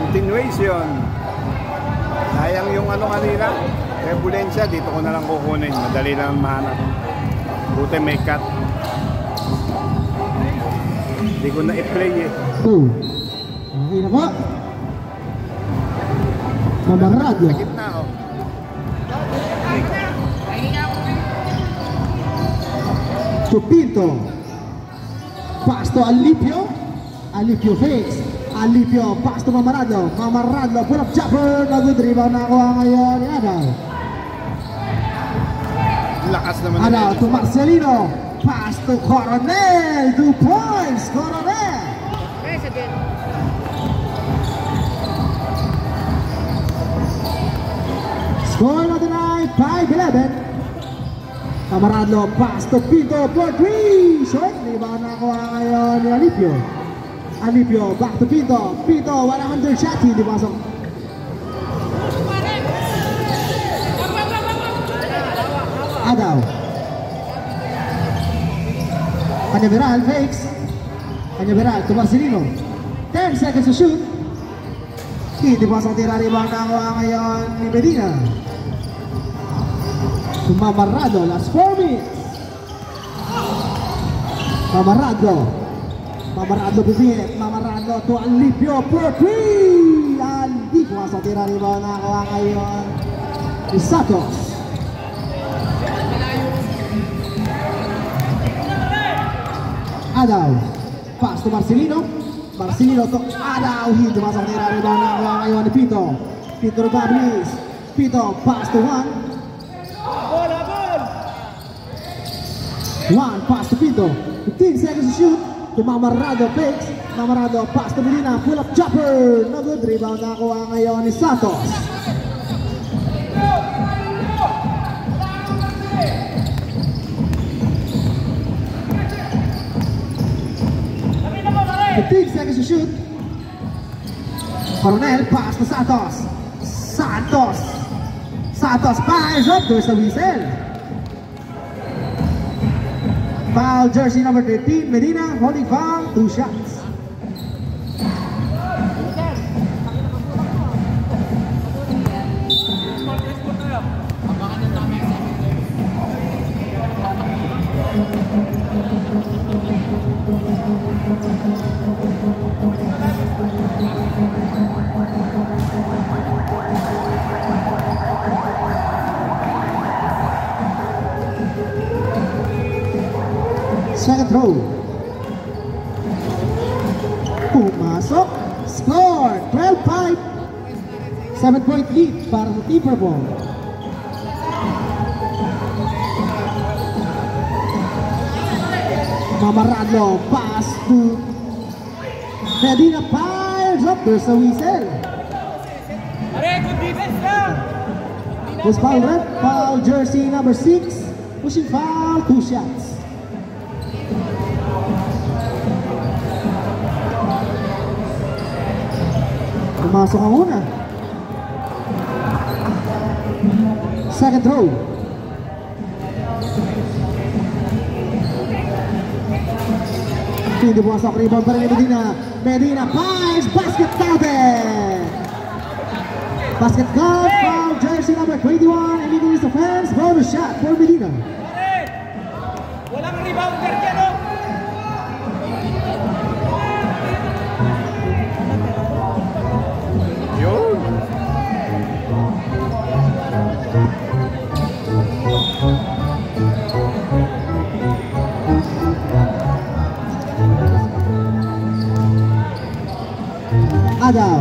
Continuation. Sayang yung ano kanina. Rebulensya. Dito ko na lang kukunin. Madali lang mahanap. Buti may cut. Hindi ko na i-play eh. Okay na po. Mamarado. Sa gitna oh. Chupito. Pasto Alipio. Alipio fakes. Alipio. Pasto Mamarado. Mamarado. Pull up jumper. Good rebound na ako ngayon. Adaw. Lakas naman. Adaw to Marcelino. Pasto Coronel. 2 points. Coronel. Score na tonight, 5-11. Mamarado, pass to Pinto for 3. Short, rebound na ako ngayon ni Alipio. Alipio, back to Pinto. Pinto, 100 shot, hindi pasok. Adaw. Canyaveral fakes. Canyaveral to Marcelino. 10 seconds to shoot. Hindi pasok, tira rebound na ako ngayon ni Medina. Mamarado, last 4 minutes. Mamarado bibit. Mamarado to Alipio for 3. Hindi pumasok, tira rebound na ako ngayon ni Santos. Adaw, pass to Marcelino. Marcelino to Adaw. Hindi pumasok, tira rebound na ako ngayon ni Pito. Pito Republis. Pito, pass to 1. One pass to Pinto. 15 seconds to shoot. To Mamarado fakes. Mamarado pass to Medina. Pull up jumper. No good. Rebound na ako ngayon ni Santos. Seconds to shoot. Coronel pass to Santos. Santos fires up. There's a whistle. Foul jersey number 13, Medina, holding foul, 2 shots. Second throw. Pumasok. Score. 12-5. 7-point lead para sa Team Purple. Mamarado. Pass to Medina. Fires up. There's a whistle. This foul red. Foul jersey number 6. Pushing foul. 2 shots. Pumasok ang una. Second throw. Hindi pumasok. Rebound pa rin ni Medina. Medina fires. Basket counted. Basket count. Foul jersey number 21. Illegal use of hands. Bonus shot for Medina. Walang rebounder dyan, no? Adaw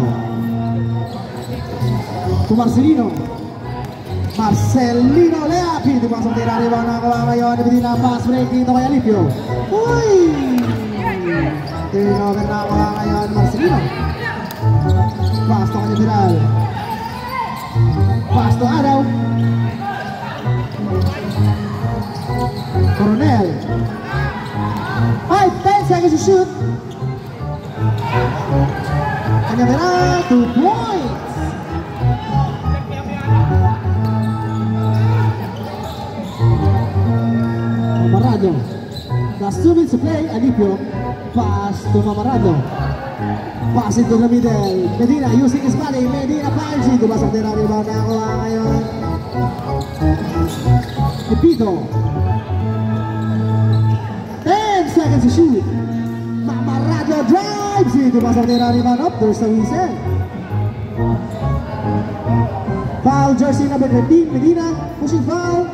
to Marcelino. Marcelino layup. Hindi pasok, tira rebound na kawa ngayon. Medina pass break dito kay Alipio. Uy! Turnover na kawa ngayon Marcelino. Pass to Canyaveral. Pass to Adaw. Coronel. 5-10 seconds to shoot. Canyaveral, 2 points. Mamarado. Last 2 minutes to play. Alipio. Pass to Mamarado. Pass into the middle. Medina using his body. Medina fires it. Tumasok din ang rebound na kuha ngayon. Ipito. 10 seconds to shoot. Mamarado drives it. Tumasok din ang rebound up. There's the whistle. Foul jersey number 13. Medina pushing foul.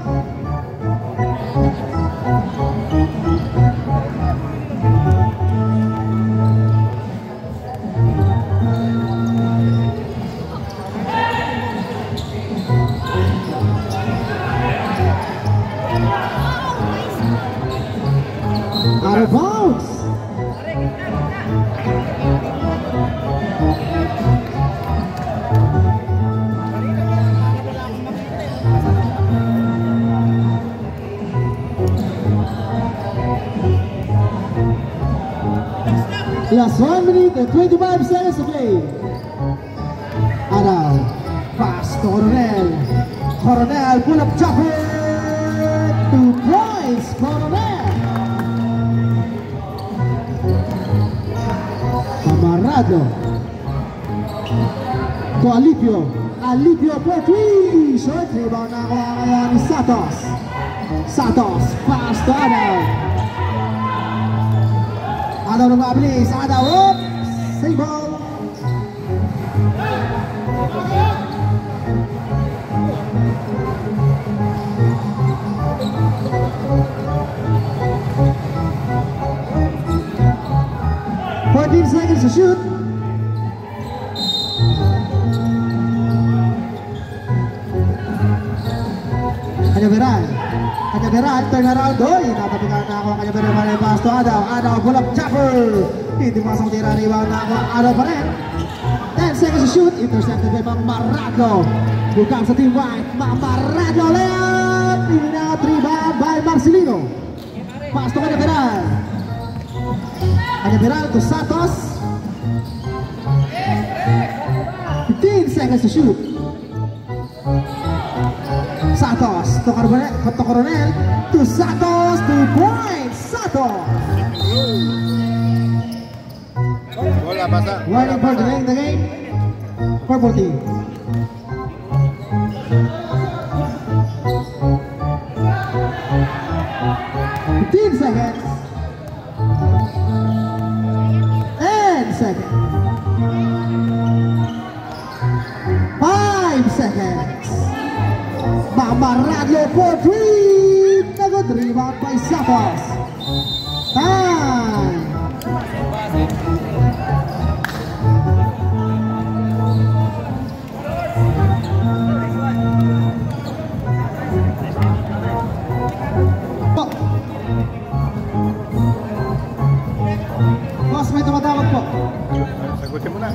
Out of bounds. Last 1 minute and 25 seconds to play. Adal. Pass to Coronel. Coronel pull up jumper. 2 points. Coronel. Camarado. To Alipio. Alipio for 3. Short rebound na kuha ngayon ni Santos. Santos. Pass to Adal. Adal lumabilis. Adal. Oops. Save ball. Seconds to shoot. Kanyaberal. Kanyaberal, turn around. Oy, natapikan na ako. Kanyaberal pa rin pass to Adaw. Adaw, pull up, jumper. Hindi masang tira, rebound na ako. Adaw pa rin. 10 seconds to shoot. Intercepted by Mamarado. Bukang sa team white. Mamarado layup. Inina, rebound by Marcelino. Pass to Kanyaberal. Kanyaberal to Santos. 15 seconds to shoot. Santos to Coronel to Santos. 2 points. Santos. Bola basa. Warning for delaying the game. Purple team. Seconds. 10 seconds. 5 seconds. Mamarado for 3. Nagod rebound by Santos. Time. Boss, may tumatawag po. Sagutin mo na.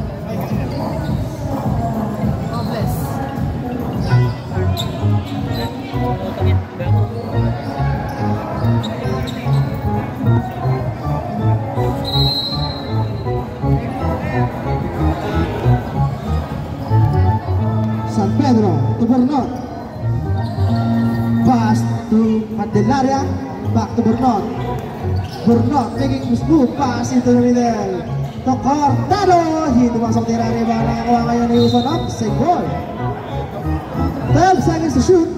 San Pedro to Bernot. Pass to Candelaria. Back to Bernot. Bernot making a smooth pass into the middle. To Cortado. Hindi masok tira riba na kuha ngayon ni Uson up. Save ball. 12 seconds to shoot.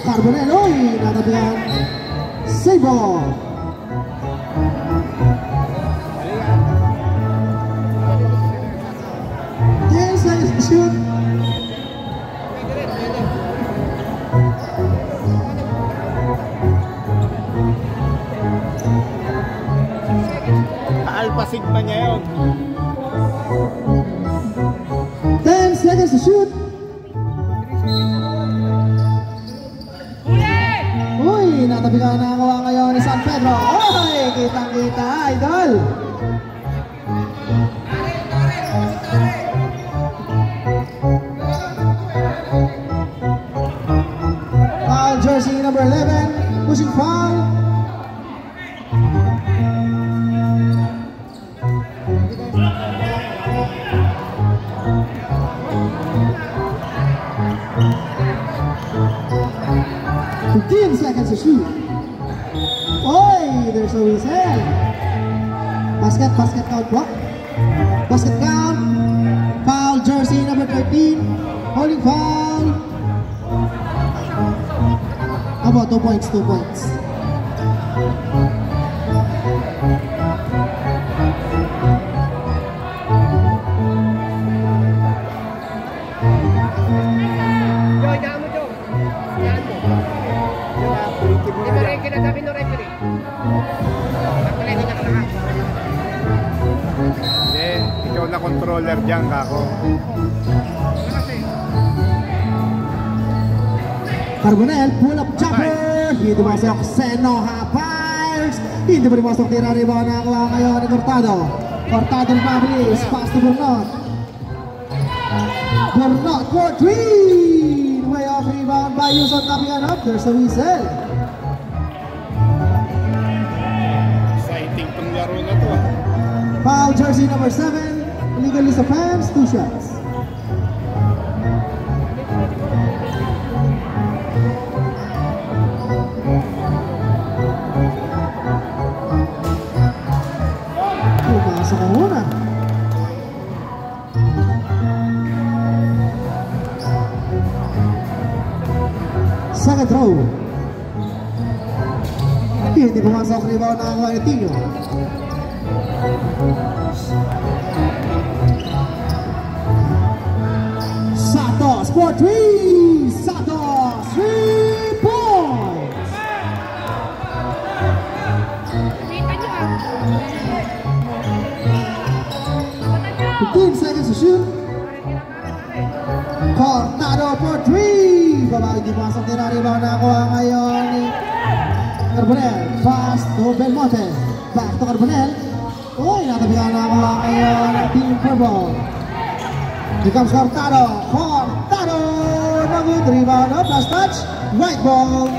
Carbonell, oy, natabihan. Save ball. Yes, seconds to shoot. pasigma niya yun. 10 seconds to shoot. Uy, natabi ka na ako ngayon ni San Pedro. Uy, kitang-kita, idol. Foul jersey number 11, pushing foul. Seconds to shoot. Oy, there's a whistle. Basket count block. Basket count. Foul jersey number 13. Holding foul. How about 2 points? 2 points. Ikaw na controller dyan, kako. Carbonell, pull up jumper. Hindi masok Senoha Pires. Hindi pa rin masok tira rebound na nakuha ngayon ni Cortado. Cortado Pablis, pass to Bernot. Bernot for 3. Way off rebound by Yuson Tapian up. There's a whistle. Exciting tong laro na to. Foul jersey number 7. Illegal list of fans, 2 shots. Pumasok ka muna. Second throw. Hindi pumasok, rebound na ang Martino. Santos for 3. Santos 3 points. 15 seconds to shoot. Cortado for 3. Babae di pasok din ang rebound na kuha ngayon ni Carbonell. Pass to Belmonte. Back to Carbonell. Uy, natabihan na kuha ngayon ng Team Purple. Here comes Cortado. Cortado! No good rebound. No last touch. Right ball.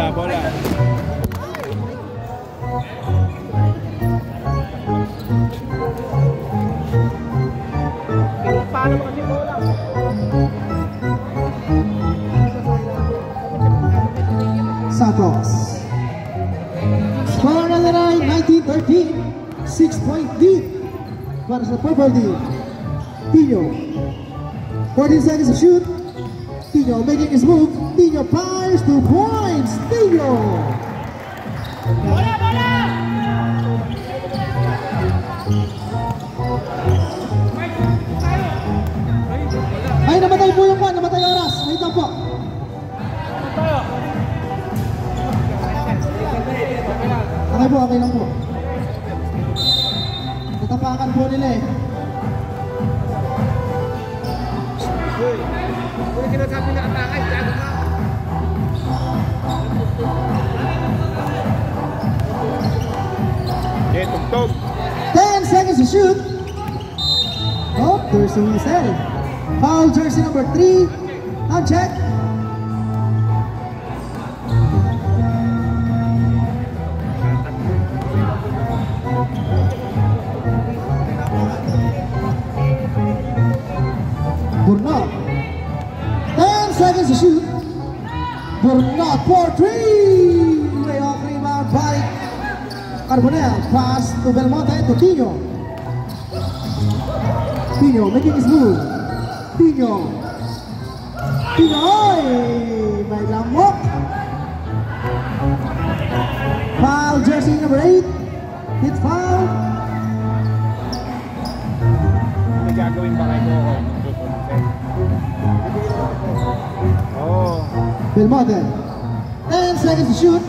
Bola. Paano mo kasi bola? Santos. Score on the line, 19-13. 6-point lead para sa Purple team. Tino. 14 seconds to shoot. Tino making his move. Tino fires 2 points. Tino. Bola! Ay, namatay po yung namatay oras. Wait lang po. Okay lang po. Natapakan po nila eh. Kung sinasabi na atake, gago ka. Okay, tugtog. 10 seconds to shoot. Oh, there's a whistle. Foul jersey number 3. Uncheck. Burnot. 10 seconds to shoot. Burnot for 3. Way off rebound by Carbonell. Pass to Belmonte to Tino. Tino making his move. Tino. Oy! May lamok. Foul jersey number 8. Hit foul. May gagawin ba kayo ko? Belmonte. 10 seconds to shoot.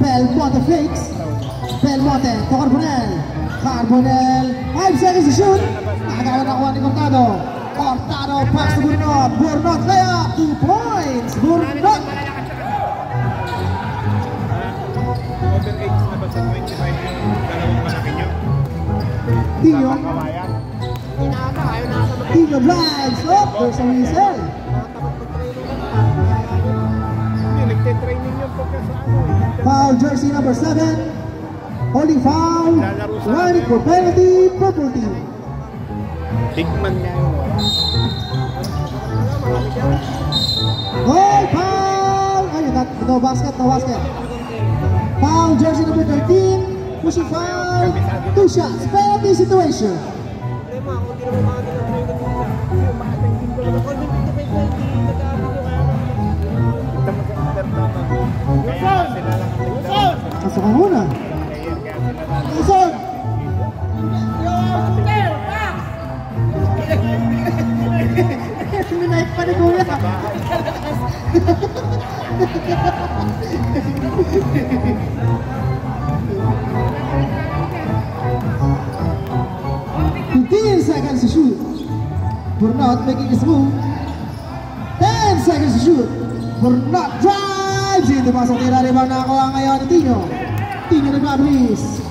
Belmonte fakes. Belmonte to Carbonell. Carbonell. 5 seconds to shoot. Nakagawa na kuha ni Cortado. Cortado pass to Burnot. Burnot layup. 2 points. Burnot. Overage na ba sa 25 yung dalawang malaki nyo? Tino. Kawayan. Tino drives. Oh, there's a whistle. Hindi, nagte-training yung pagka sa ano eh. Foul jersey number 7. Holding foul. Running for penalty. Purple team. Bigman niya yung Oh, foul! Ayun, no basket, no basket. Foul jersey number 13. Pushing foul. 2 shots. Penalty situation. Pasok ang una. Pasok! Minayip pa ni Kuya. Seconds to shoot. Burnot making his move. 10 seconds to shoot. Burnot drives. Ito pasok tira rebound na ako ngayon ni Tino. Tino nag-release.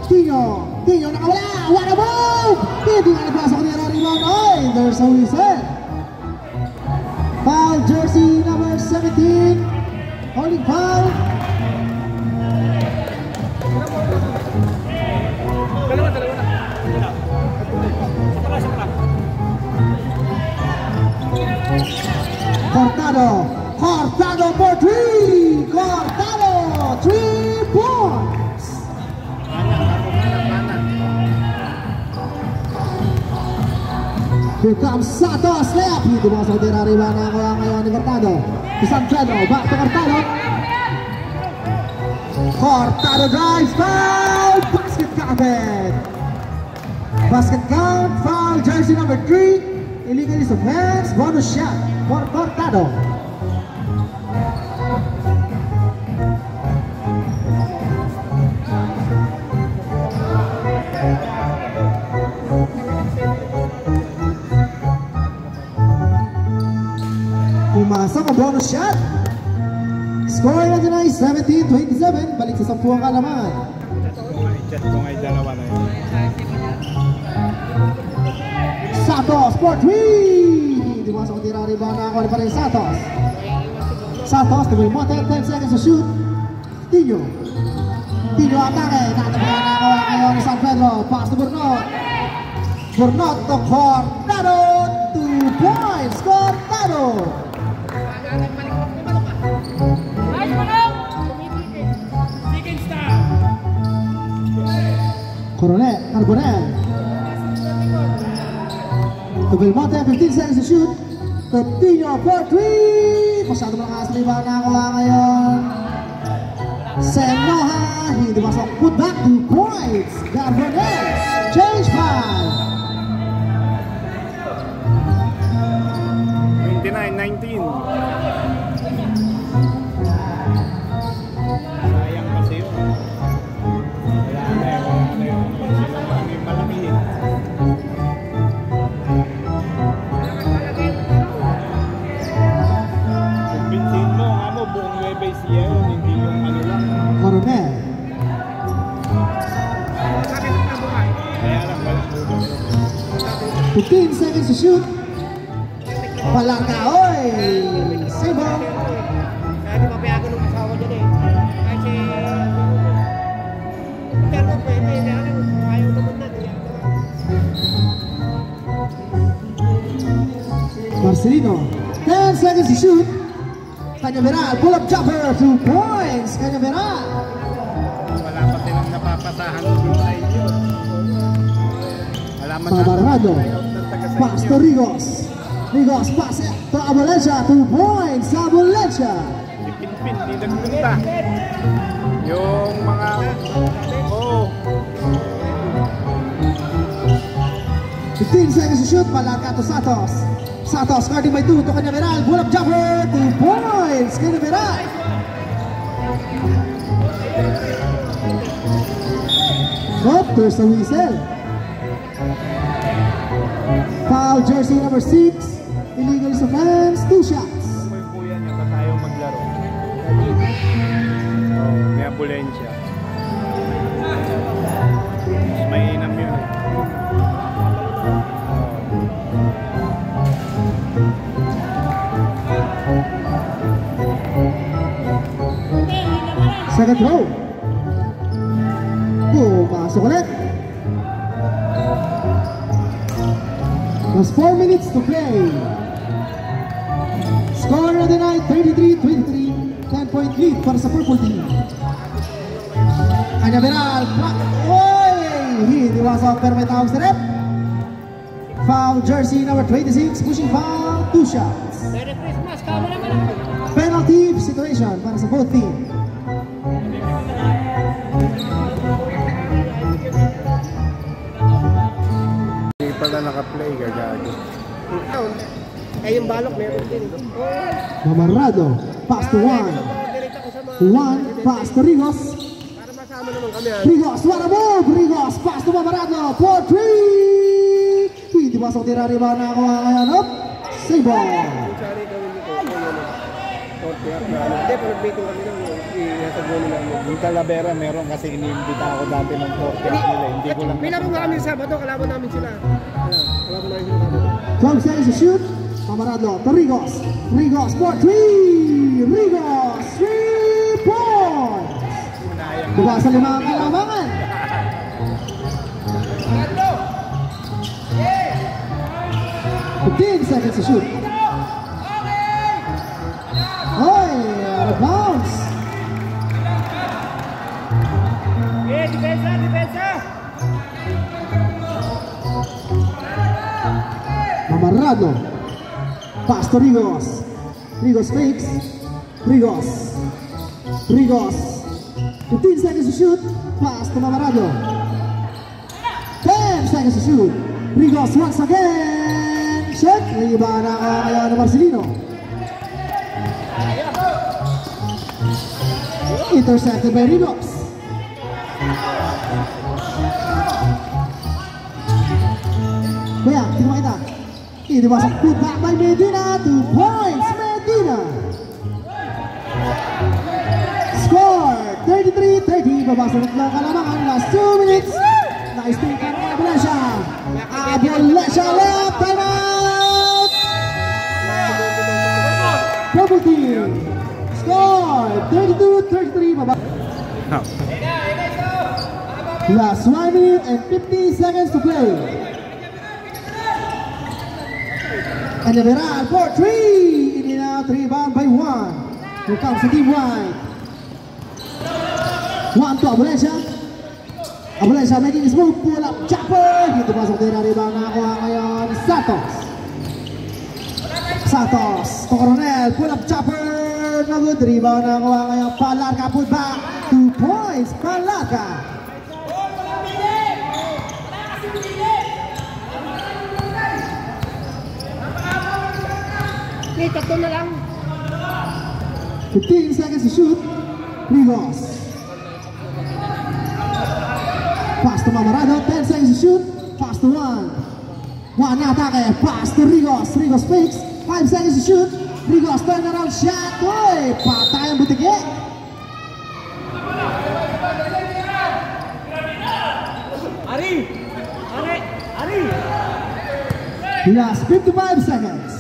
Tino nakawala. What a move! Hindi nga nagpasok tira rebound. Ay, there's a whistle. Foul jersey number 17. Holding foul. Dalawa na. Cortado for 3. Cortado 3 points. Here comes Santos layup. Dito mga sa tinariba na ako ngayon ni Cortado. To San Pedro, back to Cortado. Cortado drives, foul. Basket counted. Basket count, foul jersey number 3. Illegal use of hands, bonus shot for Cortado. Pumasok ang bonus shot. Score natin ay 17-27. Balik sa 10 ang kalaman. Chat ko ngay dalawa na yun. Santos for 3. Hindi mo sa tira rebound na ako pa rin Santos. Santos to Belmonte, 10 seconds to shoot. Tino atake. Tatapakan na ako ngayon ni San Pedro. Pass to Burnot. Burnot to Cortado. 2 points. Cortado. Carbonell. To Belmonte, 15 seconds to shoot. Tino for 3. Masyado malakas rebound na ako ngayon. Senoha, hindi masok. Put back 2 points. Carbonell. Change foul. 29-19. Sayang kasi yun. Wala na yun. Sila lang yung malaki. Kumbinsin mo, buong Nueva Ecija yun, hindi yung ano lang. Coronel. Kaya lang pala. 15 seconds to shoot. Walang ka, oy! Sebo. Kaya di mapayagan ng asawa dyan eh. Kasi... Pero pwede, ayaw naman na. Marcelino. 10 seconds to shoot. Cañaveral, pull-up jumper, 2 points. Cañaveral. Wala pa silang napapasahan doon sa inyo. Wala man Pabarrado. Pass to Rigos. Rigos, pass it to Abolencia, 2 points. Abolencia. Si Pinpin, di nagpunta. Yung mga... Oh. 15 seconds to shoot. Palaka to Santos. Santos guarding by 2 to Cañaveral. Pull up jumper. 2 points. Cañaveral. Oh, there's a whistle. Foul jersey number 6. Illegal sa fans. 2 shots. May kuya niya pa tayo maglaro. May ambulansya. Mas mainam yun. Second row. Pasok ulit. There's 4 minutes to play. Score of the night, 33-23. 10-point lead para sa purple team. Cañaveral. Oy! Hindi wasok pero may tawag sa rep. Foul jersey number 26. Pushing foul. 2 shots. Merry Christmas, kamo naman. Penalty situation para sa both team. Hindi pala naka-play, gagago. Eh, yung balok meron din. Mamarado. Pass to 1. Direct ako sa mga... 1. Pass to Rigos. Para masama naman kami. Rigos, what a move! Rigos, pass to Mamarado. 4-3. Hindi pasok tira riba na ako ngayon. Up. Save ball. Sorry, gawin dito. Hindi, pag-meeting kami lang. Ihatagulin namin. Yung Talavera meron kasi iniimbita ako dati ng 40 nila. Hindi ko lang... Bilaro nga kami Sabado, kalaban namin sila. Kalaban namin sila Sabado. 12 seconds to shoot. Mamarado to Rigos. Rigos for 3. Rigos, 3 points. Diba sa 5 ang kalabangan? Okay. 15 seconds to shoot. Oy, out of bounds. Depensa, depensa! Mamarado. Pass to Rigos. Rigos fakes. Rigos. Rigos. 15 seconds to shoot. Pass to Mamarado. 10 seconds to shoot. Rigos once again. Shot. Iba na kaya na Marcelino. Intercepted by Rigos. Kuya, tingnan kita. Ini masuk put back by Medina. 2 points, Medina. Score 33-30. Babasok ng kalamangan. Last 2 minutes. Naka-stick ang Abulancia. Abulancia left. Time out. Purple team. Score 32-33. Last 1 minute and 50 seconds to play. Cañaveral for 3. In and out, rebound by 1. Here comes the team wide. 1 to Abulancia. Abulancia making his move. Pull up, jumper. Dito pasok din ang rebound na nakuha ngayon. Santos. Santos to Coronel. Pull up, jumper. No good. Rebound na nakuha ngayon. Palarca, put back. 2 points. Palarca. Okay, tatlo na lang. 15 seconds to shoot. Rigos. Pass to Mamarado. 10 seconds to shoot. Pass to 1. 1 na atake. Pass to Rigos. Rigos fakes. 5 seconds to shoot. Rigos turn around shot. Uy! Patay ang butike. Ari! Ari! Ari! Last 55 seconds.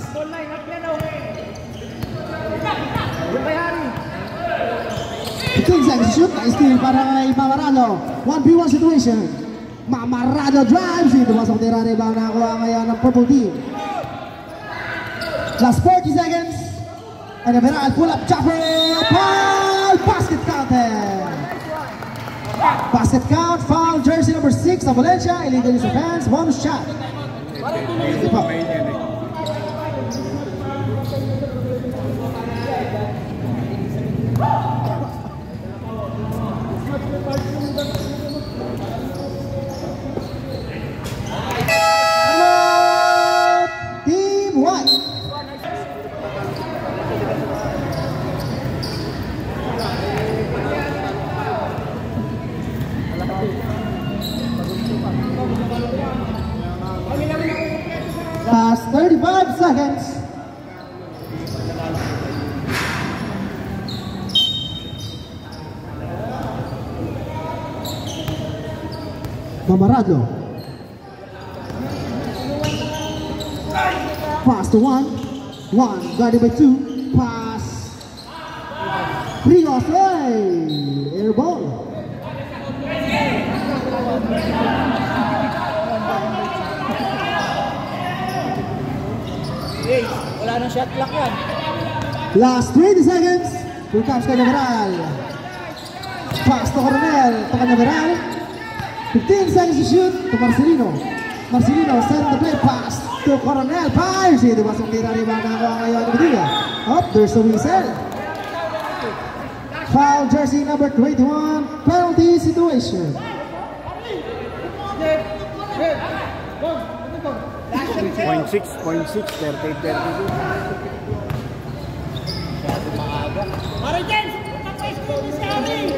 15 seconds to shoot. Nice steal para kay Mamarado. 1v1 situation. Mamarado drives. Ito pasok tira rebound na nakuha ngayon ng purple team. Last 40 seconds. Cañaveral pull up chopper. Foul. Basket counted. Basket count. Foul jersey number 6 of Valencia. Illegal use of hands. Bonus shot. Ito po. Team white. 35 seconds. Mamarado. Pass to one, guarded by two, pass. Rios, hey, air ball. Hey, wala nang shot clock yan. Last 20 seconds. Here comes Cañaveral. Pass to Coronel, to Cañaveral. 15 seconds to shoot to Marcelino. Marcelino send the play pass to Coronel. Fires it. Masang tira-riba na ako ngayon ng Medina. Oh, there's a whistle. Foul jersey number 21. Penalty situation. 0.6, 38-32. Mara James! Tapos ko si Ami!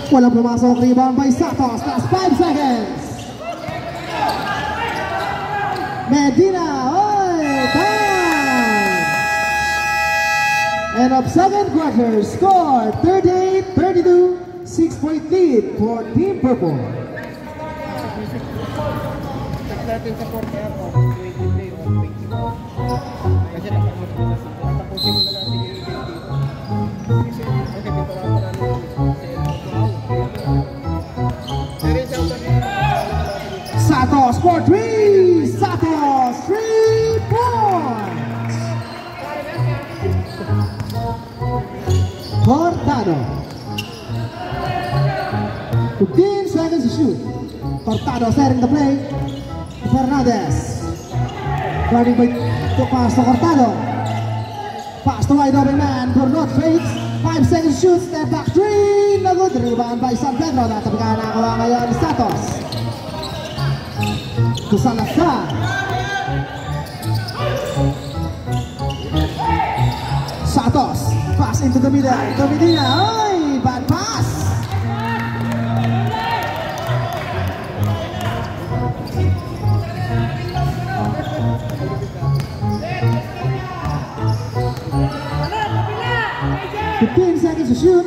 Walang pumasok, rebound by Santos. Last 5 seconds. Medina, time! End of second quarter, score 38-32, 6-point lead for Team Purple. Natin sa court kaya po, 20 play o 21. Kasi natapusin mo na lang sige kasi dito lang Santos for 3! Santos, 3 points! Cortado. 15 seconds to shoot. Cortado setting the play. Fernandez. Guarding by the pass to Cortado. Pass to wide open man. Burnot fakes. 5 seconds to shoot. Step back 3. No good. Rebound by San Pedro. Natapikan na ako ngayon ni Santos. To Salazar. Santos. Pass into the middle. To Medina. Ay, bad pass. To shoot.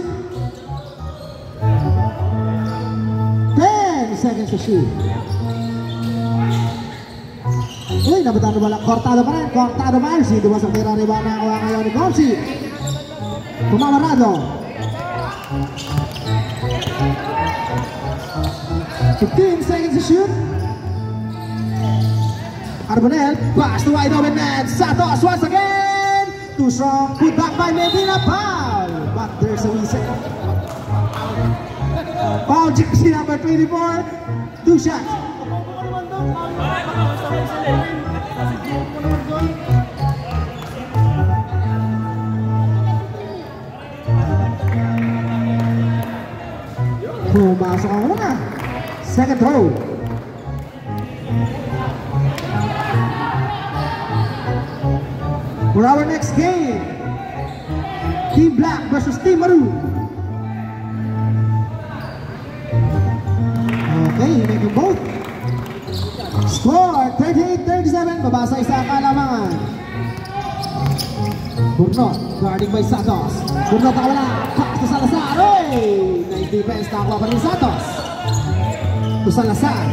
10 seconds to shoot. Uy, nabataan na wala. Cortado pa rin. Cortado pa rin. Sino ba sa tira-riba na ako ngayon ni Gonzi? Pumamarado. 15 seconds to shoot. Arbonel. Pass to wide open man. Santos once again. Too strong. Put back by Medina. Foul. But there's a whistle. Foul jersey number 24. 2 shots. Pumasok ang una. Second throw. For our next game, Team Black versus Team Maroon. Okay, you make them both. Score 38-37. Babasa isa kalamangan. Burnot, guarding by Santos. Burnot nakawala. Pass to Salazar. Oy! Nice defense. Nakakuha pa rin Santos. To Salazar.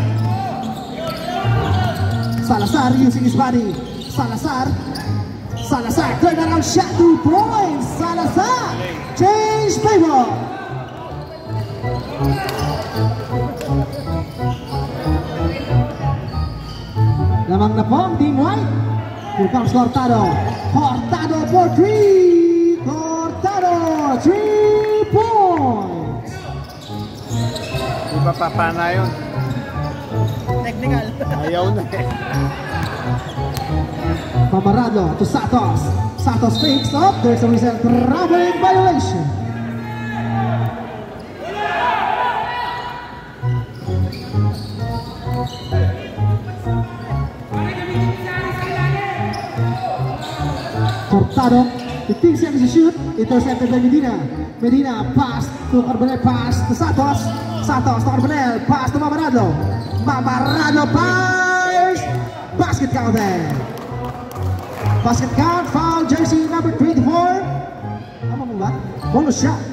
Salazar using his body. Salazar, turn around shot, 2 points. Salazar, change favor. Lamang na po ang Team White. Here comes Cortado. Cortado for 3. Cortado, 3 points. Di ba papana yun? Technical. Ayaw na eh. Mamarado to Santos. Santos fakes up. There's a recent traveling violation. Cortado. 15 seconds to shoot. Intercepted by Medina. Medina pass to Carbonell. Pass to Santos. Santos to Carbonell. Pass to Mamaradlo. Mamaradlo fires. Basket counted. Basket count. Foul jersey number 24. Tama mo ba? Bonus shot.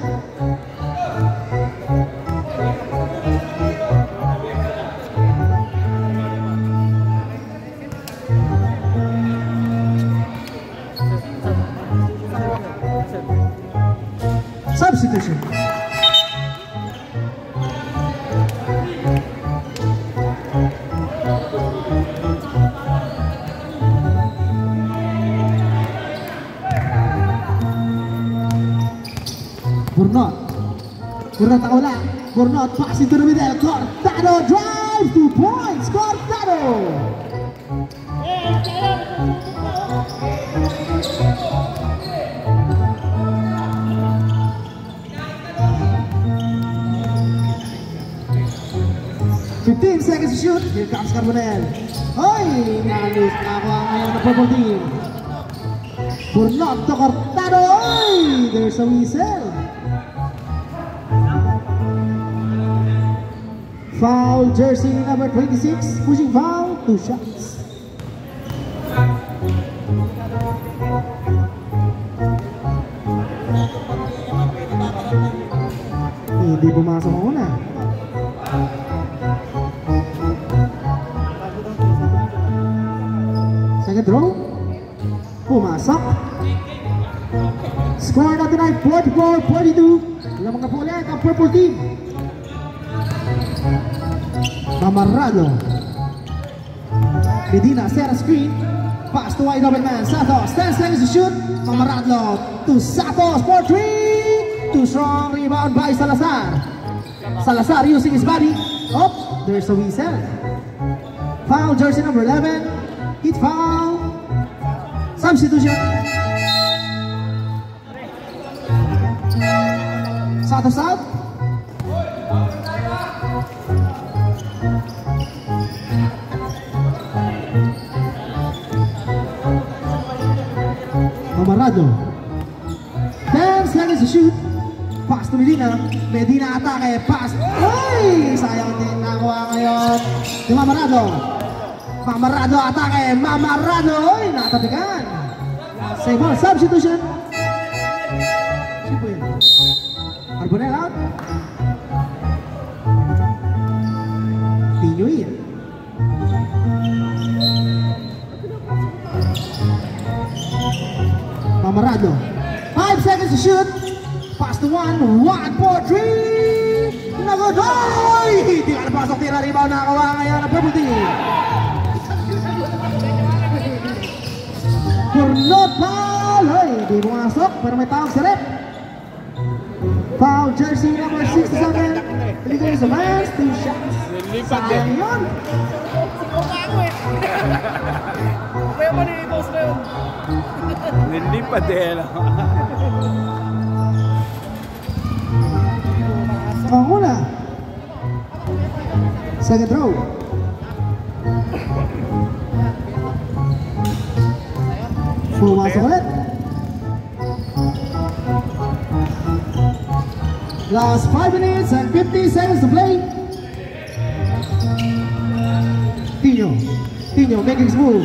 Substitution. Burnot ako lang. Burnot pass into the middle. Cortado drives 2 points. Cortado. Fifteen seconds to shoot. Here comes Carbonell. Oy! Nalis na ako ngayon ng purple team. Burnot to Cortado. Oy! There's a whistle. Foul jersey number 26. Pushing foul. 2 shots. Hindi pumasok ang una. Second row. Pumasok. Score natin ay 44-42. Ilang mga ulit ang purple team. Mamaradlo. Medina set a screen. Pass to wide open man. Santos. 10 seconds to shoot. Mamaradlo to Santos for 3. Too strong rebound by Salazar. Salazar using his body. Oh, there's a whistle. Foul jersey number 11. Hit foul. Substitution. Santos out. Mamaradlo. 10 seconds to shoot. Pass to Medina. Medina atake. Pass. Ay! Sayang din nakuha ngayon. Di Mamaradlo. Mamaradlo atake. Mamaradlo. Ay! Natapikan. Save ball. Substitution. Sino po yun? Carbonell out. Pino in. Mamaradlo. 5 seconds to shoot. Pass to 1 for 3. Nagodoy! Hindi ka napasok, tira rebound, nakawa ngayon ang purple team. Burnot foul! Ay, hindi pumasok, pero may tawag sa rep. Foul jersey number 67. Ligay sa Mans, 2 shots. Sayang yun. Kaya mo nilitos na yun. Nilipad din. Ang una. Second row. Pumasok ulit. Last 5 minutes and 50 seconds to play. Tino making his move.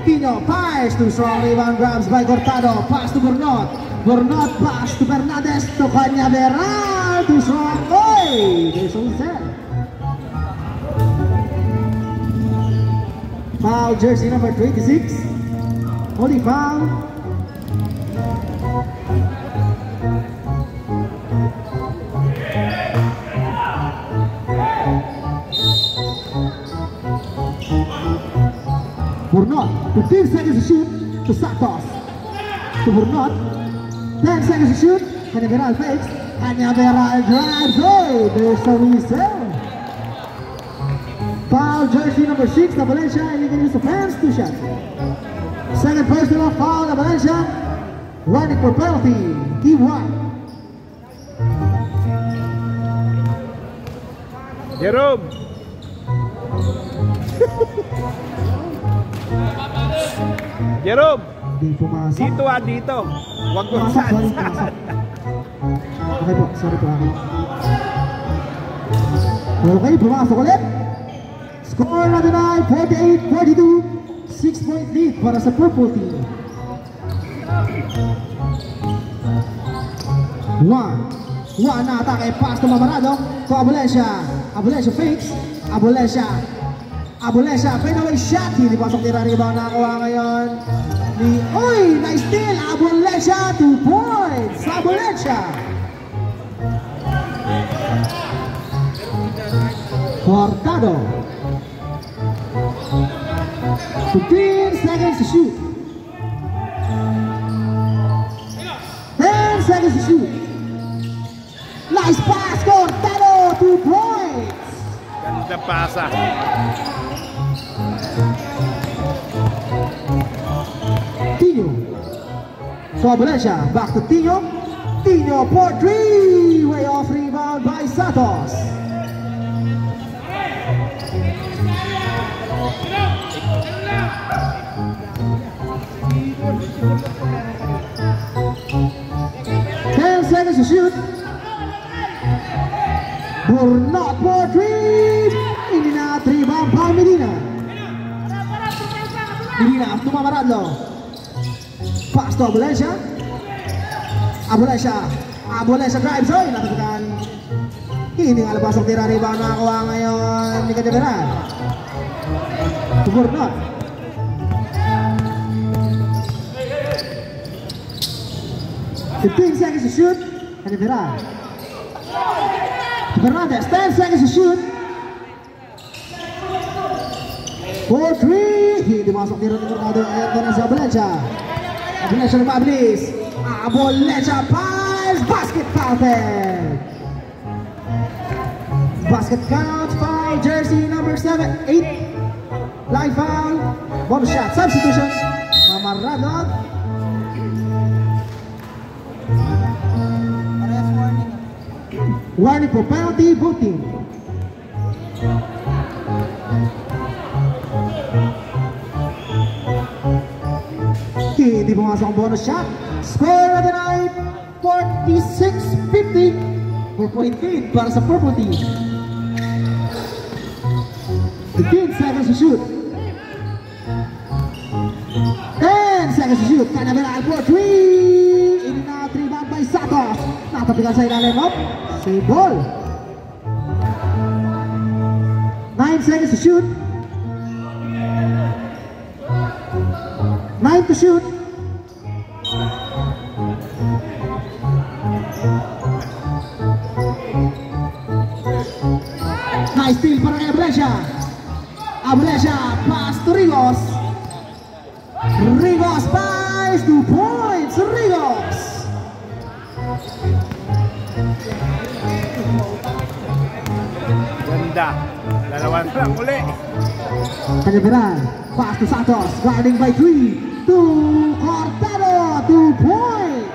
Tino fires to strong rebound grabs by Cortado. Pass to Burnot. Burnot pass to Fernandez to Cañaveral. Too strong. Oy! There's only 10. Foul jersey number 26. Only foul. Burnot, 15 seconds to shoot to Santos. To Burnot, 10 seconds to shoot. Cañaveral fakes. Cañaveral drives. Oh, there's a whistle. Foul jersey number 6 na Valencia. Illegal use of hands, 2 shots. Second personal foul na Valencia. Running for penalty. Team 1. Jerome! Jerome! Hindi pumasok. Dito dito. Huwag kong Pumasok, sorry, saan. pumasok. Okay po, sorry po ako. Okay, pumasok ulit. Score na din ay 48-42. 6-point lead para sa purple team. 1 na atake, pass to Mamarado to Abulencia. Abulencia fakes. Abulencia, fadeaway shot. Hindi pasok tira, rebound nakakuha ngayon ni, nice steal. Abulencia, 2 points. Abulencia. Cortado. 15 seconds to shoot. 10 seconds to shoot. Nice pass, Cortado, 2 points. Ganda pasa. Tino. So Abulencia, back to Tino. Tino for 3. Way off rebound by Santos. Seconds to shoot. Burnot for 3. Ini na 3 rebound by Medina. Medina to Mamarado. Pass to Abulencia. Abulencia drives. Natagpuan. Hindi nga labas ang tira, rebound nakakuha ngayon ni Cadeveran. To Burnot. $15 seconds to shoot. Cadeveran. Fernandez, 10 seconds to shoot. 4-3. Hindi masok tira ni Cortado. Ito na si Abulencia. Abulencia lumabilis. Abulencia pass. Basket counted. Basket count by jersey number 8. Line foul. Bonus shot. Substitution. Mamarado. Warning for penalty, both team. Hindi pumasok ang bonus shot. Score of the night, 46-50. 4-point lead para sa purple team. 15 seconds to shoot. 10 seconds to shoot. Cadeveran for 3. In and out, rebound by Santos. Natapikan sa ilalim of save ball. 9 seconds to shoot. 9 to shoot. Nice steal para kay Abulencia. Abulencia pass to Rigos. Rigos buys 2 points. Rigos. Ganda. Dalawan lang uli. Cadeveran, pass to Santos, guarding by 3 to Cortado, 2 points.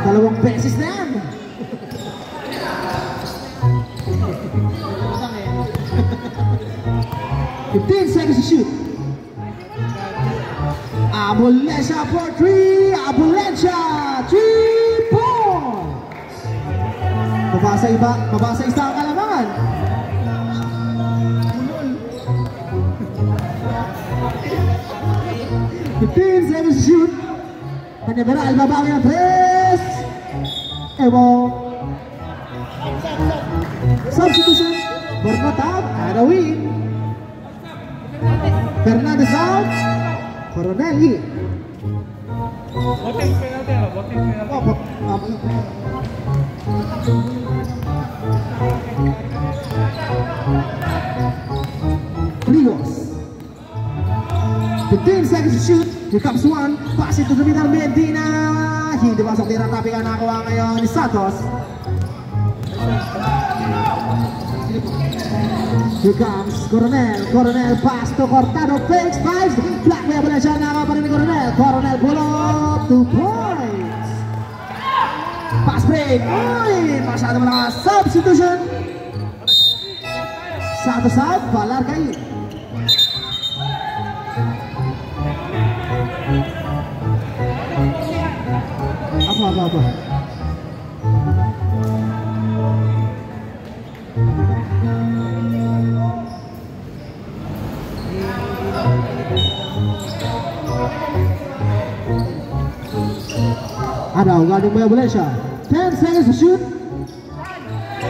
Dalawang beses na yan. $15 seconds to shoot. Abulencia for 3. Abulencia, 3 points. Mabasa isa ang kalamangan. $15 seconds to shoot. Cadeveran, babawi ng 3. Ewo. Substitution. Burnot out. Arawin. Fernandez out. Coronel in. Boting penalty. Rigos. 15 seconds to shoot. Here comes one. Pass it to the middle. Medina. Hindi masok tira. Tapi ka nakuha ngayon ni Santos. Here comes Coronel. Coronel pass to Cortado. Fakes. Fives. Black way Abulencia. Naka pa rin ni Coronel. Coronel pull up. 2 points. Pass break. Uy! Masyado malakas. Substitution. Santos out. Valar kayo. apa. Ada guarding by Valencia. 10 seconds to shoot.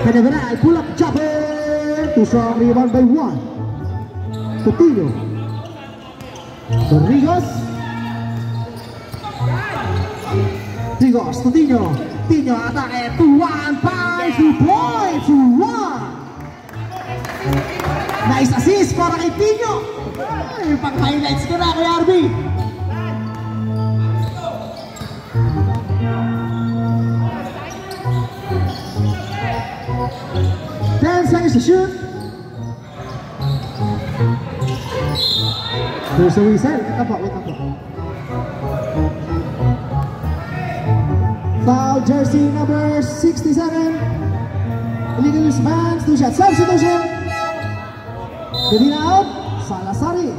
Pendeveral pull up jumper. Too strong rebound by 1. Coutinho. Rodriguez. Rigos, Coutinho. Coutinho atake to 1 by 2 points to 1. Nice assist para kay Coutinho. Ay, pang-highlights ko na kay RB. 10 seconds to shoot. There's a whistle. Wait up. Foul jersey number 67. Illegal use of hands. 2 shot substitution. Moving out. Salasari.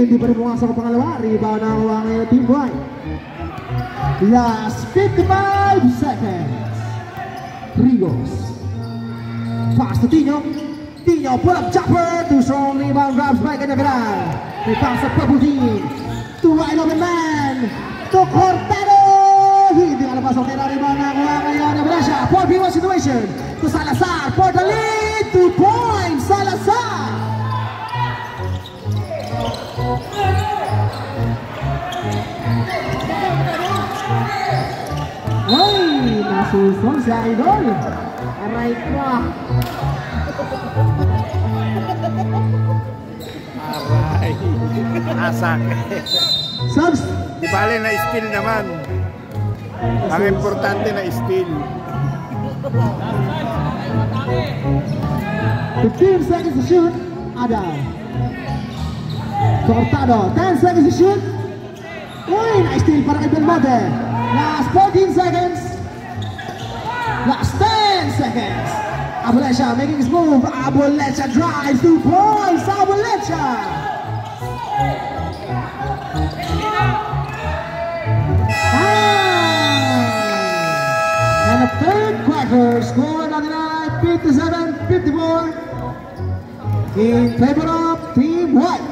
Hindi pa rin pumasok ang pangalawa. Rebound na kuha ngayon ng Team White. Last 55 seconds. Rigos. Pass to Tino. Tino pull up jumper. Too strong rebound grabs by Canaveral. They pass the purple team. To wide open man. To Cortado. Hindi kalabas ang tira. Rebound na kuha ngayon ng Valencia. 4v1 situation. To Salazar for the lead. 2 points. Salazar. Ay, nasusong si Idol. Aray ko. Aray. Asak. Subs. Di bale na steal naman. Ang importante na steal. 15 seconds to shoot. Ada. Cortado. 10 seconds to shoot. Uy, nice steal para kay Belmonte. Last 14 seconds. Last 10 seconds. Abulesha making his move. Abulesha drives 2 points. Abulesha. And the third quarter score on the night 57-54 in favor of Team White.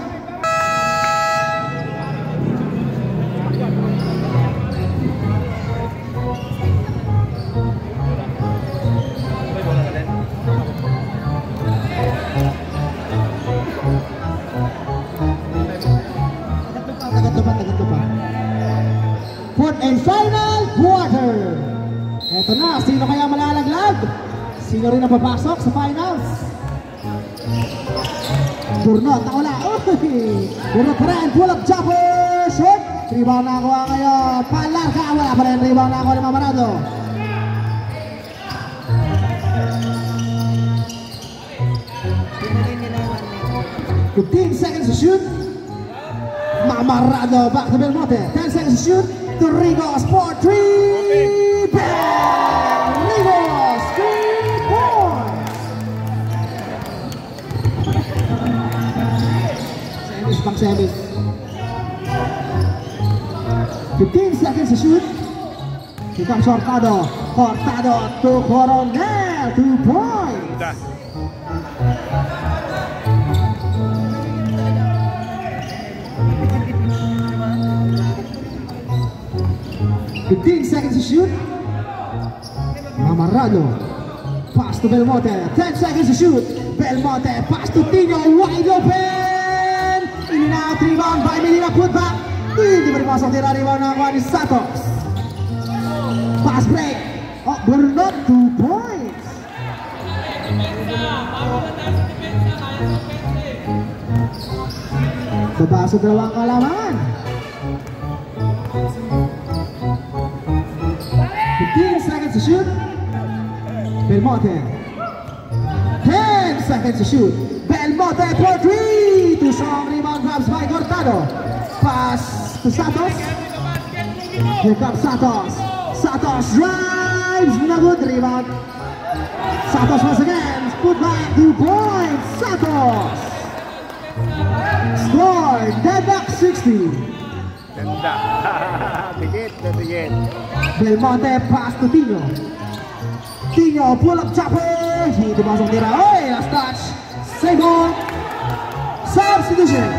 Fourth and final quarter. Eto na, sino kaya malalaglag? Sino rin ang papasok sa finals? Burnot, nakawala. Burnot pa rin, pull up jumper, shot. Rebound na kuha ngayon. Palarka, wala pa rin. Rebound na kuha ni Mamarado. Fifteen seconds to shoot. Mamarado back to Belmonte. 10 seconds to shoot. To Rigos for 3. Rigos 3 points. Semis pang semis. 15 seconds to shoot. Here comes Cortado. Cortado to Coronel. 2 points. 15 seconds to shoot. Mamarado. Pass to Belmonte. 10 seconds to shoot. Belmonte. Pass to Tino. Wide open. In and out. Rebound by Medina. Put back. Hindi pa rin pasok. Tira rebound na kuha ni Santos. Pass break. Oh, Burnot. 2 points. Baba sa dalawang kalaman. 15 seconds to shoot. Belmonte. 10 seconds to shoot. Belmonte for 3. Bernardo. Pass to Santos. Here comes Santos. Santos drives. No good rebound. Santos once again. Put back 2 points. Santos. Score. Deadlock 60. Ganda. Dikit na dikit. Belmonte pass to Tino. Tino pull up jumper. Hindi masuk tira. Oy, last touch. Save ball. Substitution.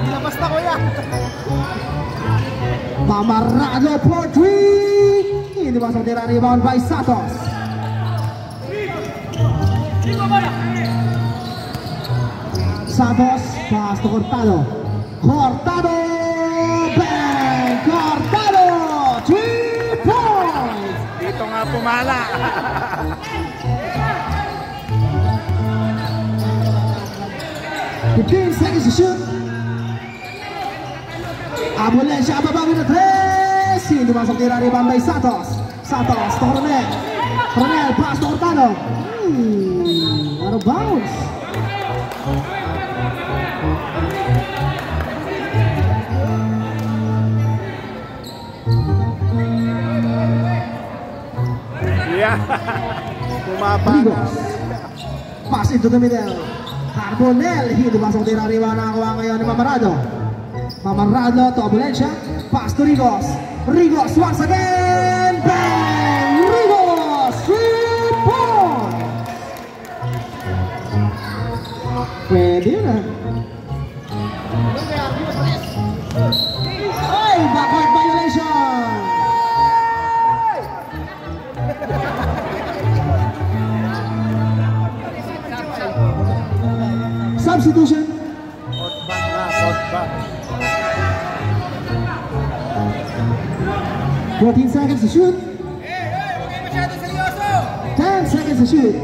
Labas na kuya. Mamarado for 3. Hindi masuk tira. Rebound by Santos. Santos pass to Cortado. Cortado. Bang! Cortado. 3 points. Dito nga pumala. The 15 seconds to shoot. Abulencia babawin na 3. Hindi masuk tira. Rebound by Santos. Santos to Coronel. Coronel pass to Cortado. Out of bounds. Yeah. Pumapa na. Amigos. Pass into the middle. Carbonell. Hindi masuk tira. Rebound na kuha ngayon ni Mamarado. Mamarado to Abulencia. Pass to Rigos. Rigos once again. Bang! Rigos. 3 points. Pwede na. Ay! Backward violation. Substitution. Hotback na, hotback. 14 seconds to shoot. 10 seconds to shoot.